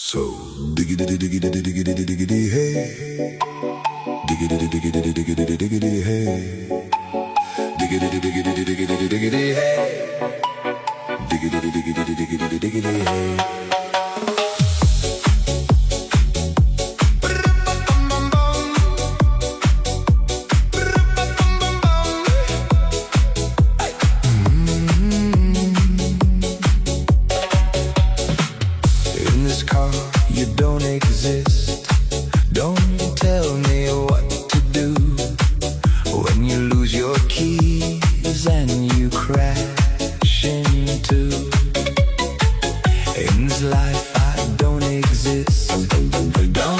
So diggity diggity diggity diggity hey, diggity diggity diggity diggity hey, diggity diggity diggity diggity hey, diggity diggity diggity diggity hey. In this car, you don't exist. Don't tell me what to do when you lose your keys and you crash into. In this life, I don't exist. Don't